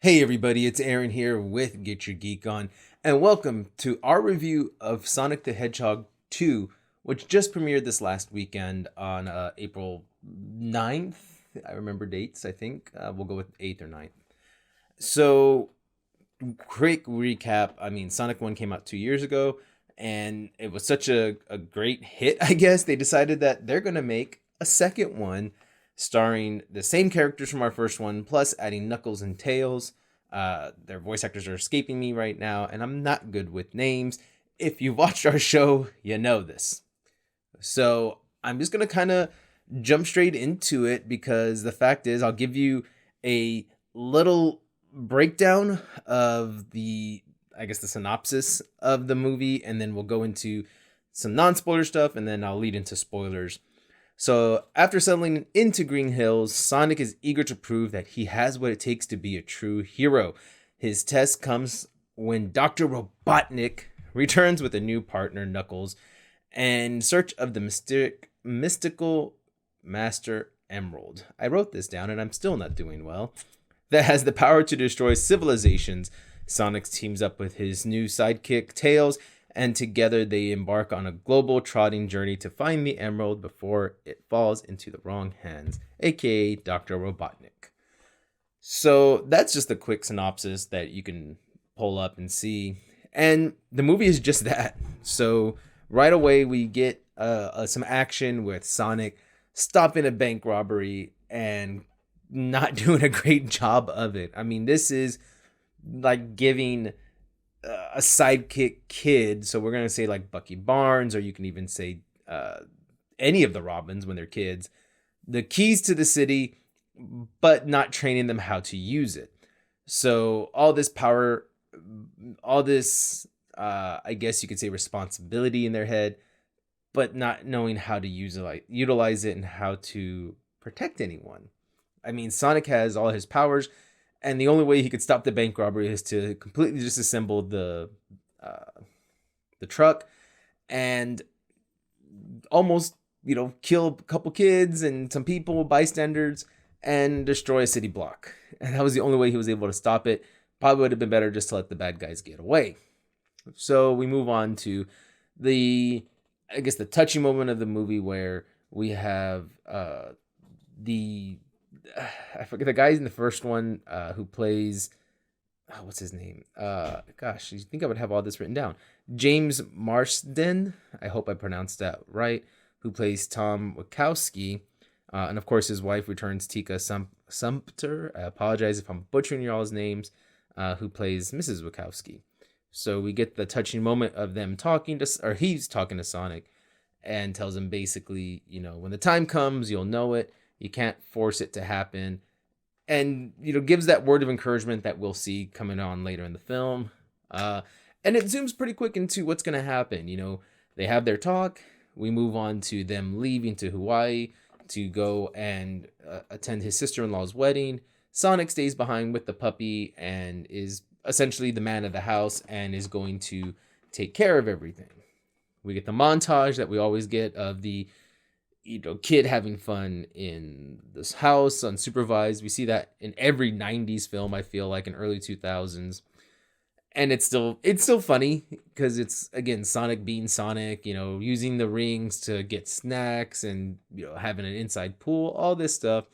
Hey everybody, it's Aaron here with Get Your Geek On, and welcome to our review of Sonic the Hedgehog 2, which just premiered this last weekend on April 9th. I remember dates, I think. We'll go with 8th or 9th. So, quick recap. I mean, Sonic 1 came out 2 years ago, and it was such a great hit, I guess. They decided that they're going to make a second one starring the same characters from our first one, plus adding Knuckles and Tails. Their voice actors are escaping me right now, and I'm not good with names. If you've watched our show, you know this. So I'm just going to kind of jump straight into it because the fact is, I'll give you a little breakdown of the synopsis of the movie, and then we'll go into some non-spoiler stuff, and then I'll lead into spoilers. So, after settling into Green Hills, Sonic is eager to prove that he has what it takes to be a true hero. His test comes when Dr. Robotnik returns with a new partner, Knuckles, in search of the mystical Master Emerald. I wrote this down and I'm still not doing well. That has the power to destroy civilizations. Sonic teams up with his new sidekick, Tails, and together they embark on a global trotting journey to find the emerald before it falls into the wrong hands, aka Dr. Robotnik. So that's just a quick synopsis that you can pull up and see. And the movie is just that. So right away we get some action with Sonic stopping a bank robbery and not doing a great job of it. I mean, this is like giving a sidekick kid, so we're gonna say like Bucky Barnes, or you can even say any of the Robins when they're kids, the keys to the city, but not training them how to use it. So all this power, all this, I guess you could say responsibility in their head, but not knowing how to utilize it and how to protect anyone. I mean, Sonic has all his powers, and the only way he could stop the bank robbery is to completely disassemble the truck and almost kill a couple kids and some people, bystanders, and destroy a city block. And that was the only way he was able to stop it. Probably would have been better just to let the bad guys get away. So we move on to the touching moment of the movie where we have the I forget the guy in the first one who plays what's his name? Gosh, you think I would have all this written down? James Marsden. I hope I pronounced that right. Who plays Tom Wachowski, and of course his wife returns, Tika Sumpter. I apologize if I'm butchering y'all's names. Who plays Mrs. Wachowski. So we get the touching moment of them talking to, or he's talking to Sonic, and tells him basically, when the time comes, you'll know it. You can't force it to happen. And, gives that word of encouragement that we'll see coming on later in the film. And it zooms pretty quick into what's going to happen. They have their talk. We move on to them leaving to Hawaii to go and attend his sister-in-law's wedding. Sonic stays behind with the puppy and is essentially the man of the house and is going to take care of everything. We get the montage that we always get of the kid having fun in this house unsupervised. We see that in every 90s film, I feel like, in early 2000s. And it's still funny because it's, again, Sonic being Sonic, using the rings to get snacks and, having an inside pool, all this stuff.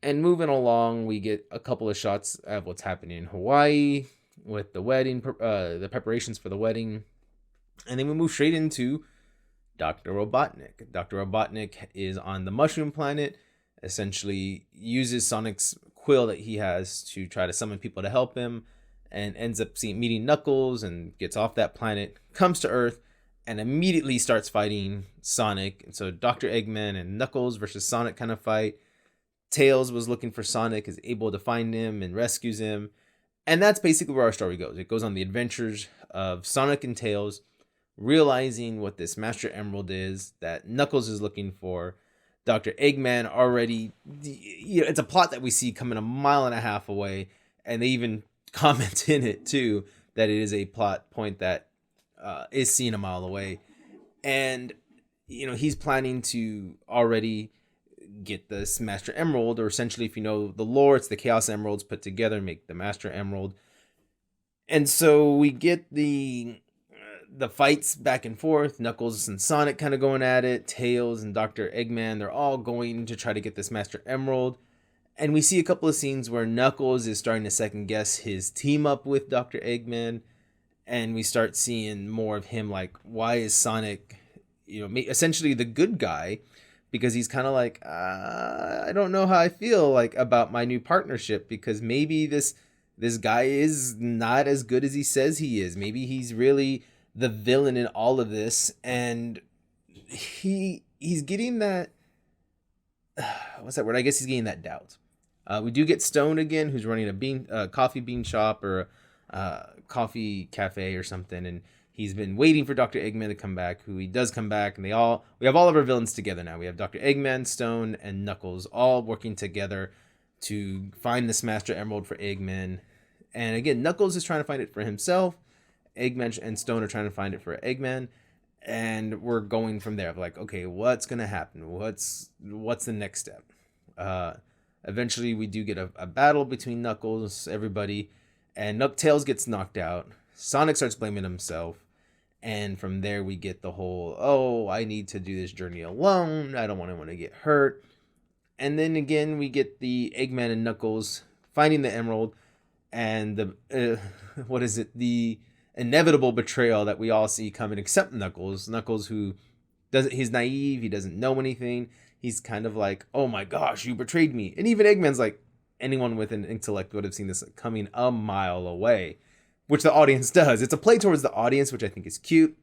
And moving along, we get a couple of shots of what's happening in Hawaii with the wedding, the preparations for the wedding. And then we move straight into Dr. Robotnik. Dr. Robotnik is on the Mushroom Planet, essentially uses Sonic's quill that he has to try to summon people to help him, and ends up meeting Knuckles and gets off that planet, comes to Earth, and immediately starts fighting Sonic. And so Dr. Eggman and Knuckles versus Sonic kind of fight. Tails was looking for Sonic, is able to find him and rescues him. And that's basically where our story goes. It goes on the adventures of Sonic and Tails, realizing what this Master Emerald is that Knuckles is looking for. Dr. Eggman already, it's a plot that we see coming a mile and a half away, and they even comment in it too that it is a plot point that is seen a mile away. And he's planning to already get this Master Emerald, or essentially, if you know the lore, it's the Chaos Emeralds put together and make the Master Emerald. And so we get the fights back and forth. Knuckles and Sonic kind of going at it. Tails and Dr. Eggman, they're all going to try to get this Master Emerald. And we see a couple of scenes where Knuckles is starting to second guess his team up with Dr. Eggman. And we start seeing more of him, like, why is Sonic, essentially the good guy? Because he's kind of like, I don't know how I feel like about my new partnership, because maybe this guy is not as good as he says he is. Maybe he's really the villain in all of this, and he's getting that what's that word? I guess he's getting that doubt. We do get Stone again, who's running a coffee bean shop, or coffee cafe or something, and he's been waiting for Dr. Eggman to come back, who he does come back, and we have all of our villains together now. We have Dr. Eggman, Stone, and Knuckles all working together to find this Master Emerald for Eggman. And again, Knuckles is trying to find it for himself. Eggman and Stone are trying to find it for Eggman. And we're going from there. Like, okay, what's going to happen? What's the next step? Eventually, we do get a battle between Knuckles, everybody, and Tails gets knocked out. Sonic starts blaming himself. And from there, we get the whole, oh, I need to do this journey alone. I don't want anyone to get hurt. And then again, we get the Eggman and Knuckles finding the emerald, and the inevitable betrayal that we all see coming, except Knuckles. Knuckles, he's naive, he doesn't know anything. He's kind of like, oh my gosh, you betrayed me. And even Eggman's like, anyone with an intellect would have seen this coming a mile away, which the audience does. It's a play towards the audience, which I think is cute.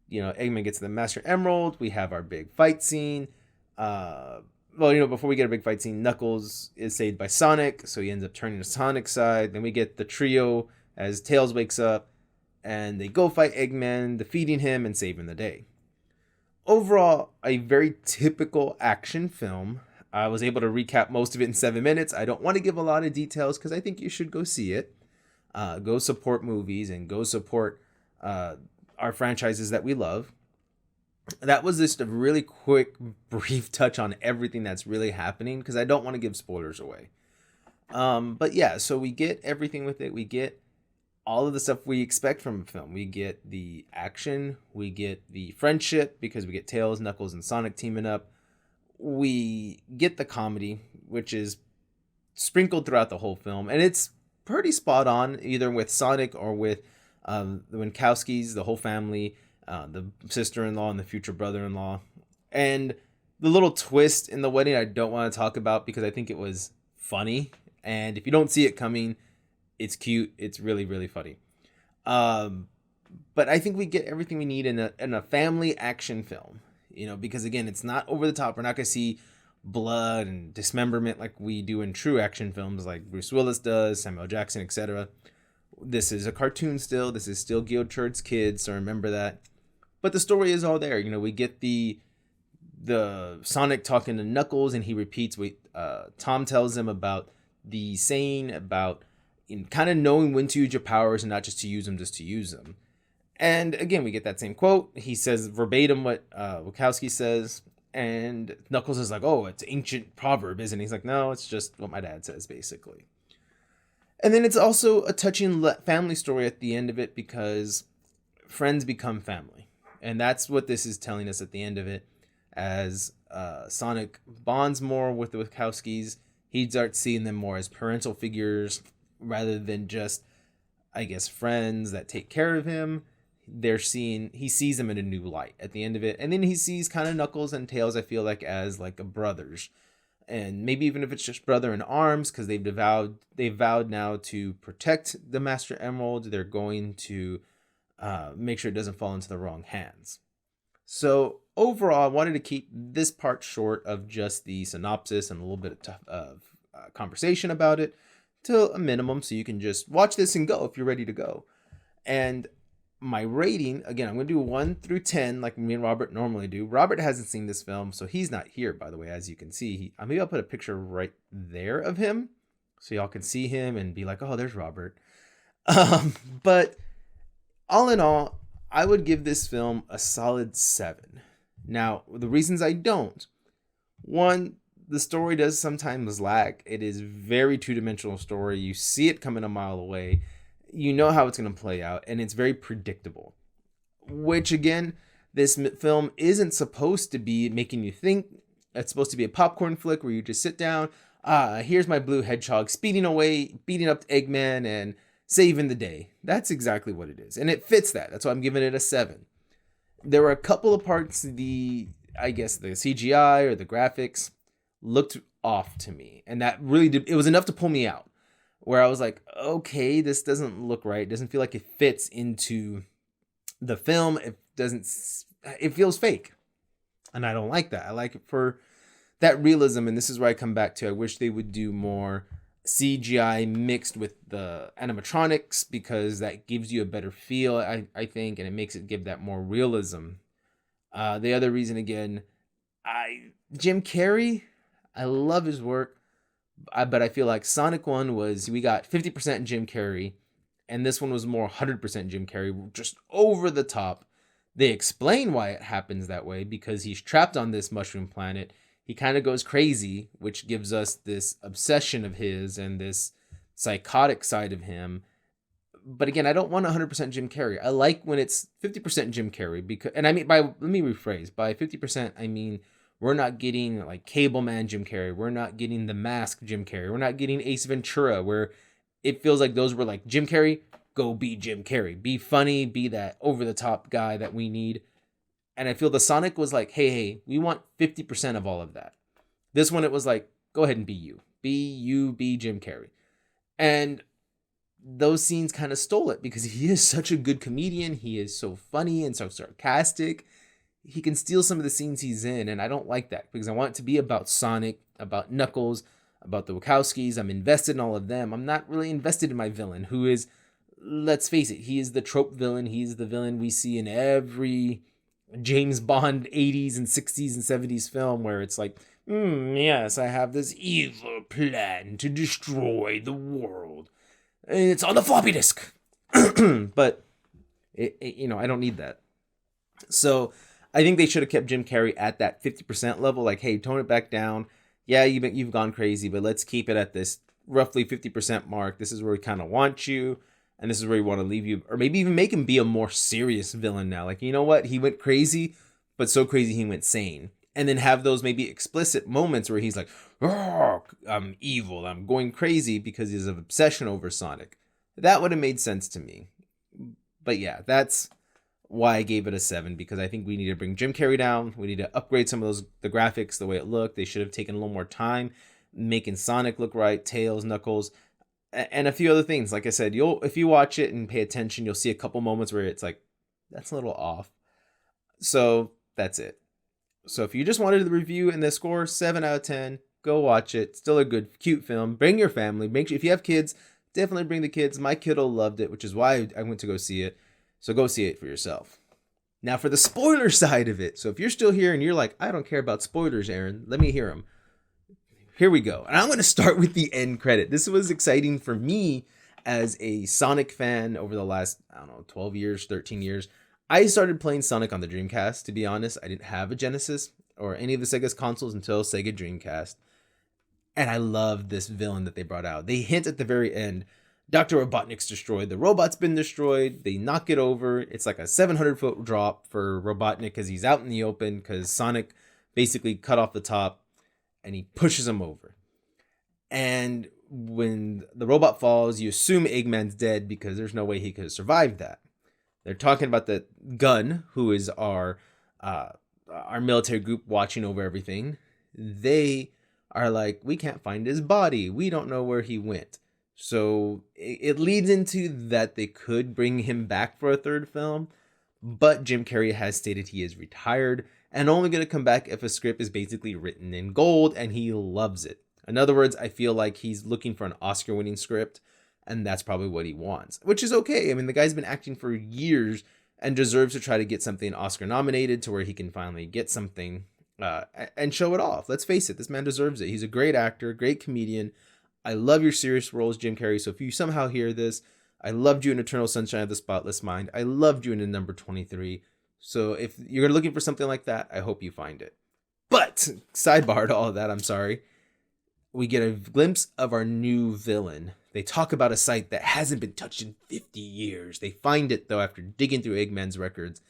Eggman gets the Master Emerald. We have our big fight scene. Before we get a big fight scene, Knuckles is saved by Sonic, so he ends up turning to Sonic's side. Then we get the trio as Tails wakes up, and they go fight Eggman, defeating him and saving the day. Overall, a very typical action film. I was able to recap most of it in 7 minutes. I don't want to give a lot of details because I think you should go see it. Go support movies and go support our franchises that we love. That was just a really quick, brief touch on everything that's really happening, because I don't want to give spoilers away. But yeah, so we get everything with it. We get all of the stuff we expect from a film. We get the action. We get the friendship, because we get Tails, Knuckles, and Sonic teaming up. We get the comedy, which is sprinkled throughout the whole film. And it's pretty spot on, either with Sonic or with the Winkowskis, the whole family, the sister-in-law and the future brother-in-law. And the little twist in the wedding I don't want to talk about, because I think it was funny. And if you don't see it coming, it's cute. It's really, really funny. But I think we get everything we need in a family action film. Because again, it's not over the top. We're not going to see blood and dismemberment like we do in true action films like Bruce Willis does, Samuel Jackson, etc. This is a cartoon still. This is still geared towards kids, so remember that. But the story is all there. We get the Sonic talking to Knuckles, and he repeats what Tom tells him about the saying about kind of knowing when to use your powers and not just to use them, just to use them. And again, we get that same quote. He says verbatim what Wachowski says, and Knuckles is like, oh, it's an ancient proverb, isn't it? He's like, no, it's just what my dad says, basically. And then it's also a touching family story at the end of it, because friends become family. And that's what this is telling us at the end of it. As Sonic bonds more with the Wachowskis, he starts seeing them more as parental figures rather than just, I guess, friends that take care of him. He sees them in a new light at the end of it. And then he sees kind of Knuckles and Tails, I feel like, as like a brothers. And maybe even if it's just brother in arms, because they've vowed now to protect the Master Emerald. They're going to make sure it doesn't fall into the wrong hands. So overall, I wanted to keep this part short of just the synopsis and a little bit of conversation about it to a minimum, so you can just watch this and go if you're ready to go. And my rating, again, I'm going to do 1 through 10 like me and Robert normally do. Robert hasn't seen this film, so he's not here, by the way, as you can see. Maybe I'll put a picture right there of him so y'all can see him and be like, oh, there's Robert. But all in all, I would give this film a solid 7. Now, the reasons I don't. 1, the story does sometimes lack. It is very two-dimensional story. You see it coming a mile away. You know how it's going to play out, and it's very predictable. Which, again, this film isn't supposed to be making you think. It's supposed to be a popcorn flick where you just sit down. Here's my blue hedgehog speeding away, beating up Eggman, and saving the day. That's exactly what it is. And it fits that. That's why I'm giving it a 7. There were a couple of parts, I guess the CGI or the graphics looked off to me. And that really did, it was enough to pull me out. Where I was like, okay, this doesn't look right. It doesn't feel like it fits into the film. It feels fake. And I don't like that. I like it for that realism. And this is where I come back to. I wish they would do more CGI mixed with the animatronics, because that gives you a better feel, I think, and it makes it give that more realism. The other reason, again, Jim Carrey, I love his work, but I feel like Sonic 1 we got 50% Jim Carrey, and this one was more 100% Jim Carrey, just over the top. They explain why it happens that way, because he's trapped on this mushroom planet. He kind of goes crazy, which gives us this obsession of his and this psychotic side of him. But again, I don't want 100% Jim Carrey. I like when it's 50% Jim Carrey, because, and I mean, let me rephrase, by 50%, I mean, we're not getting like Cable Man Jim Carrey. We're not getting The Mask Jim Carrey. We're not getting Ace Ventura, where it feels like those were like, Jim Carrey, go be Jim Carrey. Be funny, be that over-the-top guy that we need. And I feel the Sonic was like, hey, we want 50% of all of that. This one, it was like, go ahead and be you. Be Jim Carrey. And those scenes kind of stole it, because he is such a good comedian. He is so funny and so sarcastic. He can steal some of the scenes he's in, and I don't like that, because I want it to be about Sonic, about Knuckles, about the Wachowskis. I'm invested in all of them. I'm not really invested in my villain, who is, let's face it, he is the trope villain. He's the villain we see in every James Bond 80s and 60s and 70s film, where it's like, yes, I have this evil plan to destroy the world. It's on the floppy disk. But, I don't need that. So I think they should have kept Jim Carrey at that 50% level. Like, hey, tone it back down. Yeah, you've gone crazy, but let's keep it at this roughly 50% mark. This is where we kind of want you. And this is where we want to leave you. Or maybe even make him be a more serious villain now. Like, you know what? He went crazy, but so crazy he went sane. And then have those maybe explicit moments where he's like, oh, I'm evil. I'm going crazy, because he's an obsession over Sonic. That would have made sense to me. But yeah, that's why I gave it a 7, because I think we need to bring Jim Carrey down. We need to upgrade some of the graphics, the way it looked. They should have taken a little more time making Sonic look right, Tails, Knuckles, and a few other things. Like I said, if you watch it and pay attention, you'll see a couple moments where it's like, that's a little off. So that's it. So if you just wanted the review and the score, 7 out of 10, go watch it. Still a good, cute film. Bring your family. Make sure, if you have kids, definitely bring the kids. My kiddo loved it, which is why I went to go see it. So go see it for yourself. Now for the spoiler side of it. So if you're still here and you're like, I don't care about spoilers, Aaron, let me hear them. Here we go. And I'm going to start with the end credit. This was exciting for me as a Sonic fan over the last, 12 years, 13 years. I started playing Sonic on the Dreamcast, to be honest. I didn't have a Genesis or any of the Sega's consoles until Sega Dreamcast. And I love this villain that they brought out. They hint at the very end, Dr. Robotnik's destroyed. The robot's been destroyed. They knock it over. It's like a 700-foot drop for Robotnik, because he's out in the open, because Sonic basically cut off the top, and he pushes him over. And when the robot falls, you assume Eggman's dead, because there's no way he could have survived that. They're talking about the Gun, who is our military group watching over everything. They are like, we can't find his body. We don't know where he went. So it leads into that they could bring him back for a third film, but Jim Carrey has stated he is retired and only going to come back if a script is basically written in gold, and he loves it. In other words, I feel like he's looking for an Oscar-winning script, and that's probably what he wants, which is okay. I mean, the guy's been acting for years and deserves to try to get something Oscar-nominated to where he can finally get something and show it off. Let's face it, this man deserves it. He's a great actor, great comedian. I love your serious roles, Jim Carrey. So if you somehow hear this, I loved you in Eternal Sunshine of the Spotless Mind. I loved you in Number 23. So if you're looking for something like that, I hope you find it. But But sidebar to all of that, I'm sorry. We get a glimpse of our new villain. They talk about a site that hasn't been touched in 50 years. They find it, though, after digging through Eggman's records.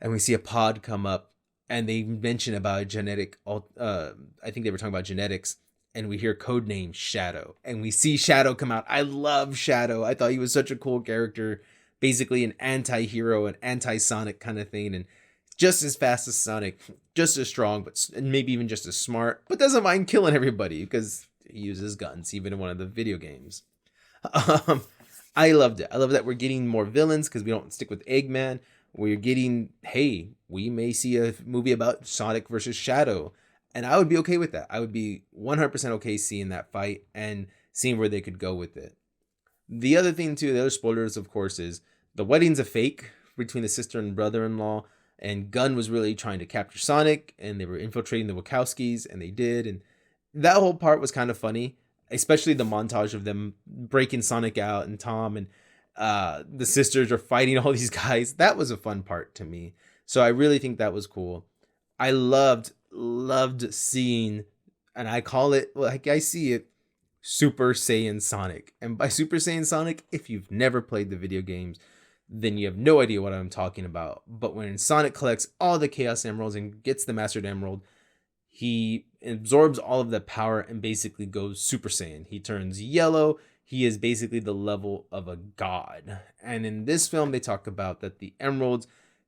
And we see a pod come up, and they mention about a genetic, I think they were talking about genetics, and we hear codename Shadow. And we see Shadow come out. I love Shadow. I thought he was such a cool character. Basically an anti-hero, an anti-Sonic kind of thing. And just as fast as Sonic, just as strong, and maybe even just as smart, but doesn't mind killing everybody because he uses guns, even in one of the video games. I loved it. I love that we're getting more villains because we don't stick with Eggman. We're getting, hey, we may see a movie about Sonic versus Shadow, and I would be okay with that. I would be 100% okay seeing that fight and seeing where they could go with it. The other thing, too, the other spoilers, of course, is the wedding's a fake between the sister and brother-in-law, and Gunn was really trying to capture Sonic, and they were infiltrating the Wachowskis, and they did, and that whole part was kind of funny, especially the montage of them breaking Sonic out, and Tom and the sisters are fighting all these guys. That was a fun part to me. So I really think that was cool. I loved seeing, and I call it, like I see it, Super Saiyan Sonic. And by Super Saiyan Sonic, if you've never played the video games, then you have no idea what I'm talking about. But when Sonic collects all the Chaos Emeralds and gets the Mastered Emerald, he absorbs all of the power and basically goes Super Saiyan. He turns yellow. He is basically the level of a god. And in this film, they talk about that the emeralds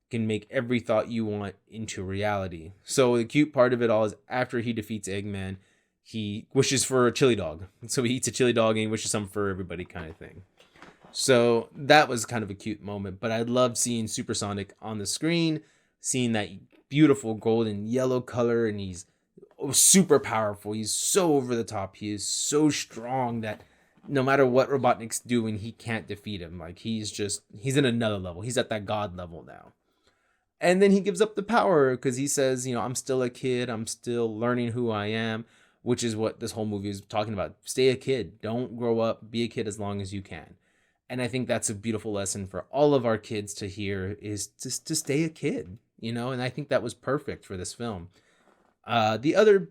can make every thought you want into reality. So the cute part of it all is after he defeats Eggman, he wishes for a chili dog. So he eats a chili dog and he wishes some for everybody kind of thing. So that was kind of a cute moment. But I loved seeing Supersonic on the screen, seeing that beautiful golden yellow color, and he's super powerful. He's so over the top. He is so strong that no matter what Robotnik's doing, he can't defeat him. Like he's in another level. He's at that god level now. And then he gives up the power because he says, I'm still a kid. I'm still learning who I am, which is what this whole movie is talking about. Stay a kid. Don't grow up. Be a kid as long as you can. And I think that's a beautiful lesson for all of our kids to hear, is just to stay a kid, and I think that was perfect for this film. The other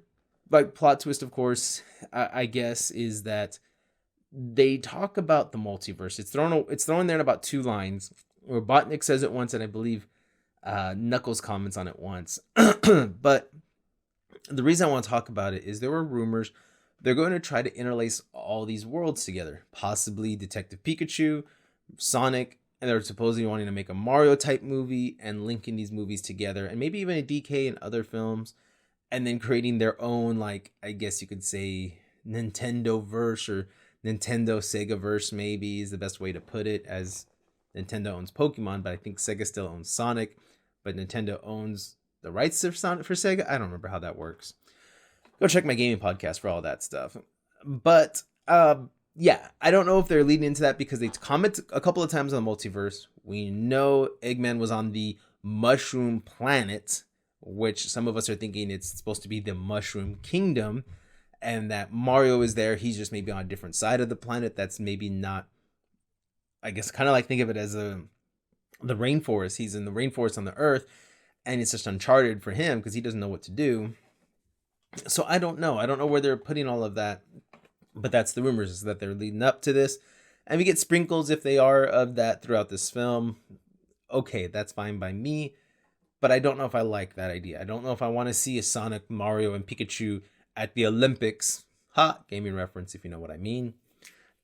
plot twist, of course, I guess, is that they talk about the multiverse. It's thrown there in about 2 lines. Robotnik says it once, and I believe Knuckles comments on it once. But the reason I want to talk about it is there were rumors they're going to try to interlace all these worlds together. Possibly Detective Pikachu, Sonic, and they're supposedly wanting to make a Mario type movie and linking these movies together, and maybe even a DK and other films, and then creating their own, like, I guess you could say, Nintendo verse or Nintendo Sega verse, maybe is the best way to put it, as Nintendo owns Pokemon, but I think Sega still owns Sonic, but Nintendo owns the rights for Sonic for Sega. I don't remember how that works. Go check my gaming podcast for all that stuff. But yeah, I don't know if they're leading into that because they comment a couple of times on the multiverse. We know Eggman was on the Mushroom Planet, which some of us are thinking it's supposed to be the Mushroom Kingdom, and that Mario is there. He's just maybe on a different side of the planet. That's maybe not, I guess, kind of like think of it as the rainforest. He's in the rainforest on the Earth, and it's just uncharted for him because he doesn't know what to do. So I don't know. I don't know where they're putting all of that, but that's the rumors, is that they're leading up to this. And we get sprinkles, if they are, of that throughout this film. Okay, that's fine by me, but I don't know if I like that idea. I don't know if I want to see a Sonic, Mario, and Pikachu at the Olympics. Gaming reference, if you know what I mean.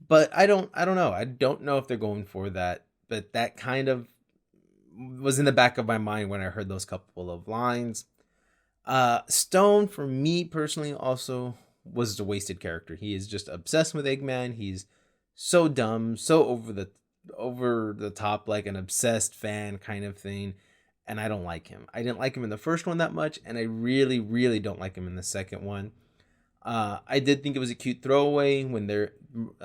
But I don't know. I don't know if they're going for that, but that kind of was in the back of my mind when I heard those couple of lines. Stone, for me personally, also was a wasted character. He is just obsessed with Eggman. He's so dumb, so over the top, like an obsessed fan kind of thing, and I don't like him. I didn't like him in the first one that much, and I really, really don't like him in the second one. I did think it was a cute throwaway when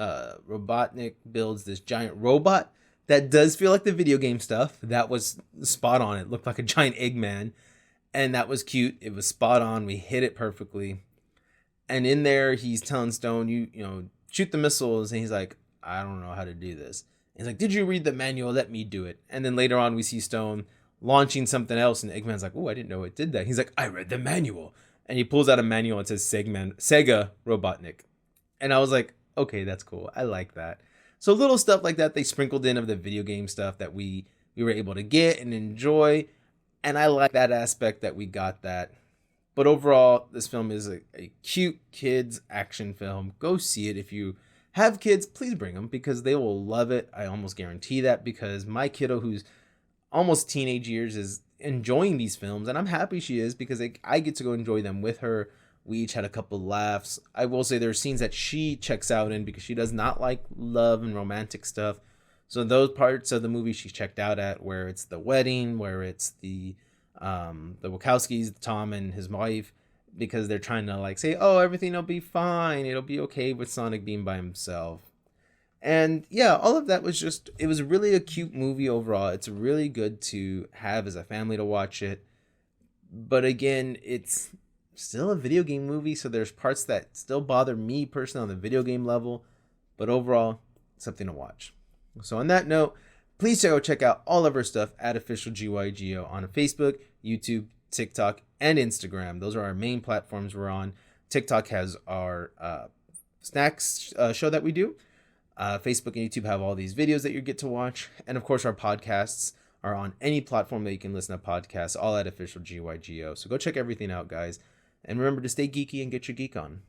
Robotnik builds this giant robot that does feel like the video game stuff. That was spot on. It looked like a giant Eggman. And that was cute. It was spot on. We hit it perfectly. And in there, he's telling Stone, you shoot the missiles. And he's like, I don't know how to do this. And he's like, did you read the manual? Let me do it. And then later on, we see Stone launching something else. And Eggman's like, oh, I didn't know it did that. He's like, I read the manual. And he pulls out a manual and says Sega Robotnik. And I was like, okay, that's cool. I like that. So little stuff like that they sprinkled in of the video game stuff that we were able to get and enjoy. And I like that aspect that we got that. But overall, this film is a cute kids action film. Go see it. If you have kids, please bring them because they will love it. I almost guarantee that because my kiddo, who's almost teenage years, is enjoying these films. And I'm happy she is because I get to go enjoy them with her. We each had a couple laughs. I will say there are scenes that she checks out in because she does not like love and romantic stuff. So those parts of the movie she checked out at, where it's the wedding, where it's the Wachowskis, Tom and his wife, because they're trying to like say, oh, everything will be fine. It'll be okay with Sonic being by himself. And yeah, all of that was just, it was really a cute movie overall. It's really good to have as a family to watch it. But again, it's still a video game movie, so there's parts that still bother me personally on the video game level, but overall, something to watch. So on that note, please check out all of our stuff at Official GYGO on Facebook, YouTube, TikTok, and Instagram. Those are our main platforms we're on. TikTok has our snacks show that we do. Facebook and YouTube have all these videos that you get to watch. And of course, our podcasts are on any platform that you can listen to podcasts, all at Official GYGO. So go check everything out, guys. And remember to stay geeky and get your geek on.